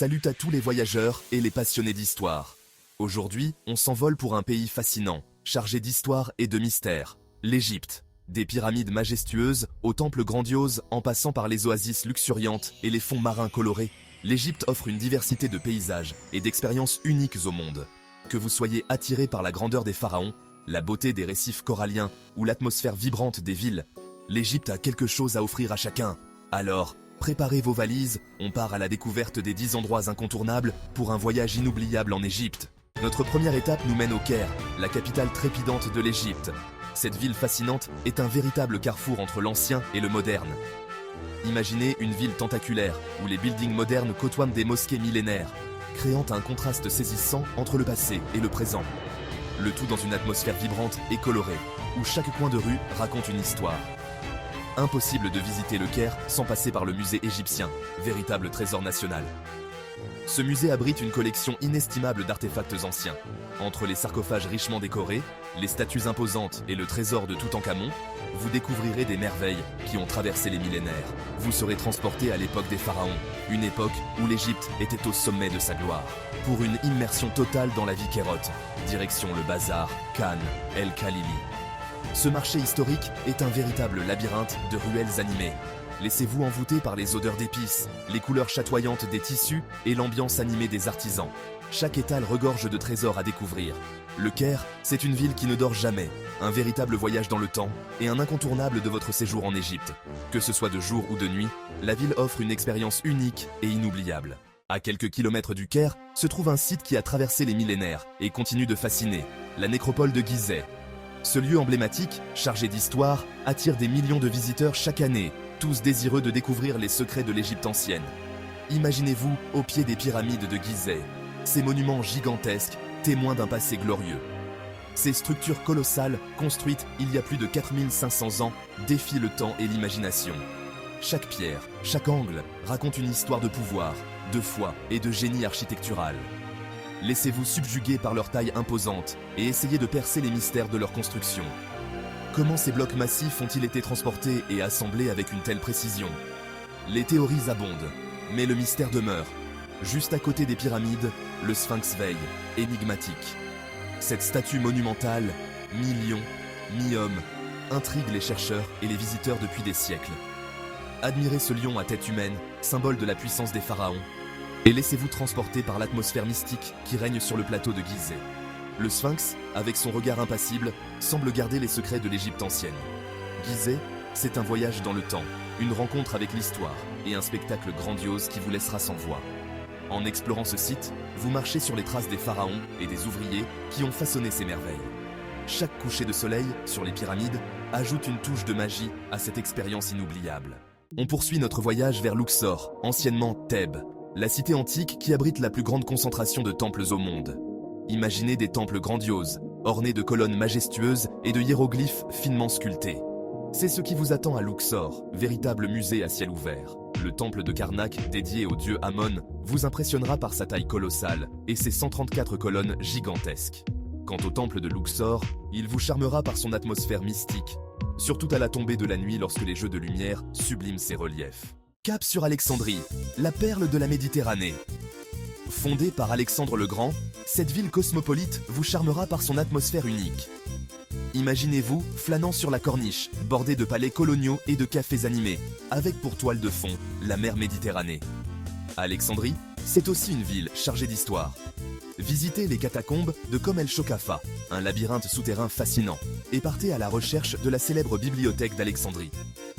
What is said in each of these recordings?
Salut à tous les voyageurs et les passionnés d'histoire. Aujourd'hui, on s'envole pour un pays fascinant, chargé d'histoire et de mystère, l'Égypte. Des pyramides majestueuses, aux temples grandioses, en passant par les oasis luxuriantes et les fonds marins colorés, l'Égypte offre une diversité de paysages et d'expériences uniques au monde. Que vous soyez attiré par la grandeur des pharaons, la beauté des récifs coralliens ou l'atmosphère vibrante des villes, l'Égypte a quelque chose à offrir à chacun. Alors, préparez vos valises, on part à la découverte des 10 endroits incontournables pour un voyage inoubliable en Égypte. Notre première étape nous mène au Caire, la capitale trépidante de l'Égypte. Cette ville fascinante est un véritable carrefour entre l'ancien et le moderne. Imaginez une ville tentaculaire, où les buildings modernes côtoient des mosquées millénaires, créant un contraste saisissant entre le passé et le présent. Le tout dans une atmosphère vibrante et colorée, où chaque coin de rue raconte une histoire. Impossible de visiter le Caire sans passer par le musée égyptien, véritable trésor national. Ce musée abrite une collection inestimable d'artefacts anciens. Entre les sarcophages richement décorés, les statues imposantes et le trésor de Toutankhamon, vous découvrirez des merveilles qui ont traversé les millénaires. Vous serez transporté à l'époque des pharaons, une époque où l'Égypte était au sommet de sa gloire. Pour une immersion totale dans la vie kérote, direction le bazar, Khan, El Khalili. Ce marché historique est un véritable labyrinthe de ruelles animées. Laissez-vous envoûter par les odeurs d'épices, les couleurs chatoyantes des tissus et l'ambiance animée des artisans. Chaque étal regorge de trésors à découvrir. Le Caire, c'est une ville qui ne dort jamais, un véritable voyage dans le temps et un incontournable de votre séjour en Égypte. Que ce soit de jour ou de nuit, la ville offre une expérience unique et inoubliable. À quelques kilomètres du Caire se trouve un site qui a traversé les millénaires et continue de fasciner, la nécropole de Gizeh. Ce lieu emblématique, chargé d'histoire, attire des millions de visiteurs chaque année, tous désireux de découvrir les secrets de l'Égypte ancienne. Imaginez-vous au pied des pyramides de Gizeh, ces monuments gigantesques, témoins d'un passé glorieux. Ces structures colossales, construites il y a plus de 4500 ans, défient le temps et l'imagination. Chaque pierre, chaque angle, raconte une histoire de pouvoir, de foi et de génie architectural. Laissez-vous subjuguer par leur taille imposante et essayez de percer les mystères de leur construction. Comment ces blocs massifs ont-ils été transportés et assemblés avec une telle précision? Les théories abondent, mais le mystère demeure. Juste à côté des pyramides, le Sphinx veille, énigmatique. Cette statue monumentale, mi-lion, mi-homme, intrigue les chercheurs et les visiteurs depuis des siècles. Admirez ce lion à tête humaine, symbole de la puissance des pharaons, et laissez-vous transporter par l'atmosphère mystique qui règne sur le plateau de Gizeh. Le Sphinx, avec son regard impassible, semble garder les secrets de l'Égypte ancienne. Gizeh, c'est un voyage dans le temps, une rencontre avec l'histoire et un spectacle grandiose qui vous laissera sans voix. En explorant ce site, vous marchez sur les traces des pharaons et des ouvriers qui ont façonné ces merveilles. Chaque coucher de soleil sur les pyramides ajoute une touche de magie à cette expérience inoubliable. On poursuit notre voyage vers Luxor, anciennement Thèbes, la cité antique qui abrite la plus grande concentration de temples au monde. Imaginez des temples grandioses, ornés de colonnes majestueuses et de hiéroglyphes finement sculptés. C'est ce qui vous attend à Luxor, véritable musée à ciel ouvert. Le temple de Karnak, dédié au dieu Amon, vous impressionnera par sa taille colossale et ses 134 colonnes gigantesques. Quant au temple de Luxor, il vous charmera par son atmosphère mystique, surtout à la tombée de la nuit lorsque les jeux de lumière subliment ses reliefs. Cap sur Alexandrie, la perle de la Méditerranée. Fondée par Alexandre le Grand, cette ville cosmopolite vous charmera par son atmosphère unique. Imaginez-vous flânant sur la corniche, bordée de palais coloniaux et de cafés animés, avec pour toile de fond la mer Méditerranée. Alexandrie, c'est aussi une ville chargée d'histoire. Visitez les catacombes de Kom el Shokafa, un labyrinthe souterrain fascinant, et partez à la recherche de la célèbre bibliothèque d'Alexandrie.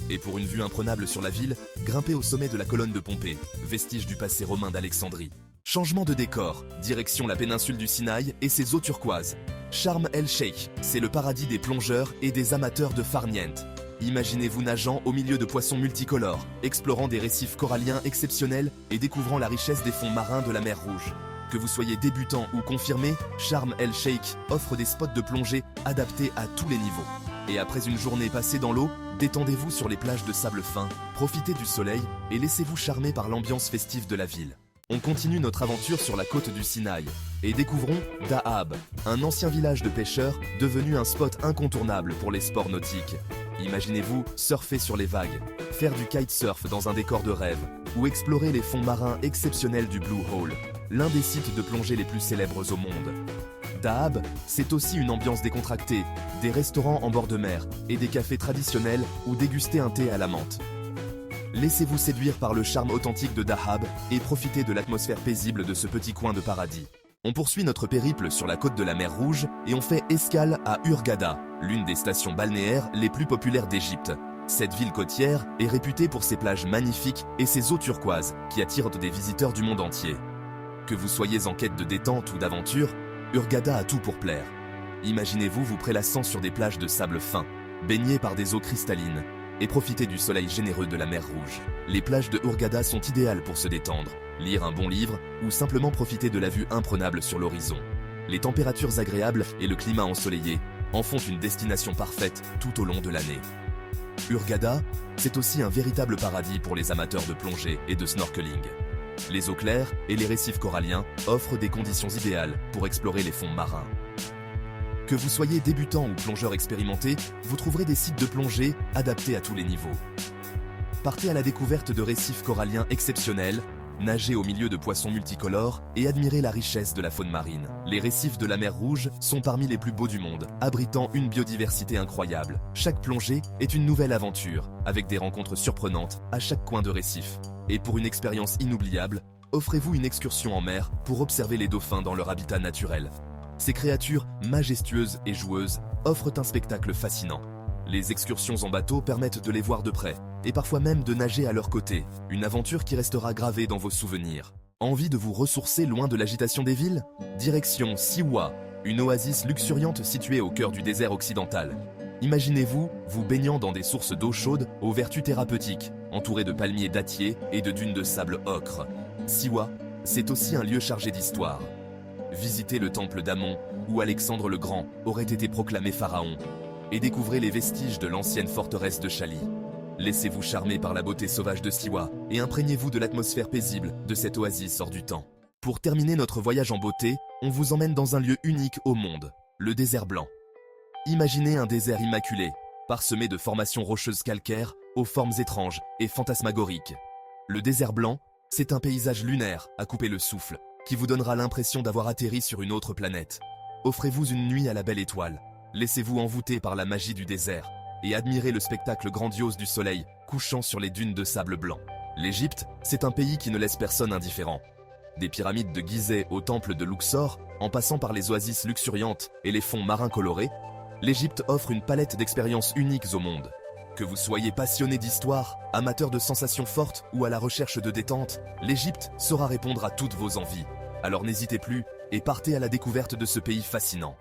Et pour une vue imprenable sur la ville, grimpez au sommet de la colonne de Pompée, vestige du passé romain d'Alexandrie. Changement de décor, direction la péninsule du Sinaï et ses eaux turquoises. Sharm el-Sheikh, c'est le paradis des plongeurs et des amateurs de farniente. Imaginez-vous nageant au milieu de poissons multicolores, explorant des récifs coralliens exceptionnels et découvrant la richesse des fonds marins de la mer Rouge. Que vous soyez débutant ou confirmé, Sharm el-Sheikh offre des spots de plongée adaptés à tous les niveaux. Et après une journée passée dans l'eau, détendez-vous sur les plages de sable fin, profitez du soleil et laissez-vous charmer par l'ambiance festive de la ville. On continue notre aventure sur la côte du Sinaï et découvrons Dahab, un ancien village de pêcheurs devenu un spot incontournable pour les sports nautiques. Imaginez-vous surfer sur les vagues, faire du kitesurf dans un décor de rêve, ou explorer les fonds marins exceptionnels du Blue Hole, l'un des sites de plongée les plus célèbres au monde. Dahab, c'est aussi une ambiance décontractée, des restaurants en bord de mer et des cafés traditionnels où déguster un thé à la menthe. Laissez-vous séduire par le charme authentique de Dahab et profitez de l'atmosphère paisible de ce petit coin de paradis. On poursuit notre périple sur la côte de la mer Rouge et on fait escale à Hurghada, l'une des stations balnéaires les plus populaires d'Égypte. Cette ville côtière est réputée pour ses plages magnifiques et ses eaux turquoises qui attirent des visiteurs du monde entier. Que vous soyez en quête de détente ou d'aventure, Hurghada a tout pour plaire. Imaginez-vous vous prélassant sur des plages de sable fin, baignées par des eaux cristallines, et profitez du soleil généreux de la mer Rouge. Les plages de Hurghada sont idéales pour se détendre, lire un bon livre ou simplement profiter de la vue imprenable sur l'horizon. Les températures agréables et le climat ensoleillé en font une destination parfaite tout au long de l'année. Hurghada, c'est aussi un véritable paradis pour les amateurs de plongée et de snorkeling. Les eaux claires et les récifs coralliens offrent des conditions idéales pour explorer les fonds marins. Que vous soyez débutant ou plongeur expérimenté, vous trouverez des sites de plongée adaptés à tous les niveaux. Partez à la découverte de récifs coralliens exceptionnels, nagez au milieu de poissons multicolores et admirez la richesse de la faune marine. Les récifs de la mer Rouge sont parmi les plus beaux du monde, abritant une biodiversité incroyable. Chaque plongée est une nouvelle aventure, avec des rencontres surprenantes à chaque coin de récif. Et pour une expérience inoubliable, offrez-vous une excursion en mer pour observer les dauphins dans leur habitat naturel. Ces créatures majestueuses et joueuses offrent un spectacle fascinant. Les excursions en bateau permettent de les voir de près, et parfois même de nager à leur côté, une aventure qui restera gravée dans vos souvenirs. Envie de vous ressourcer loin de l'agitation des villes? Direction Siwa, une oasis luxuriante située au cœur du désert occidental. Imaginez-vous vous baignant dans des sources d'eau chaude aux vertus thérapeutiques, entourées de palmiers dattiers et de dunes de sable ocre. Siwa, c'est aussi un lieu chargé d'histoire. Visitez le temple d'Amon, où Alexandre le Grand aurait été proclamé pharaon, et découvrez les vestiges de l'ancienne forteresse de Chali. Laissez-vous charmer par la beauté sauvage de Siwa et imprégnez-vous de l'atmosphère paisible de cette oasis hors du temps. Pour terminer notre voyage en beauté, on vous emmène dans un lieu unique au monde, le désert blanc. Imaginez un désert immaculé, parsemé de formations rocheuses calcaires aux formes étranges et fantasmagoriques. Le désert blanc, c'est un paysage lunaire à couper le souffle, qui vous donnera l'impression d'avoir atterri sur une autre planète. Offrez-vous une nuit à la belle étoile, laissez-vous envoûter par la magie du désert, et admirez le spectacle grandiose du soleil couchant sur les dunes de sable blanc. L'Égypte, c'est un pays qui ne laisse personne indifférent. Des pyramides de Gizeh au temple de Luxor, en passant par les oasis luxuriantes et les fonds marins colorés, l'Égypte offre une palette d'expériences uniques au monde. Que vous soyez passionné d'histoire, amateur de sensations fortes ou à la recherche de détente, l'Égypte saura répondre à toutes vos envies. Alors n'hésitez plus et partez à la découverte de ce pays fascinant.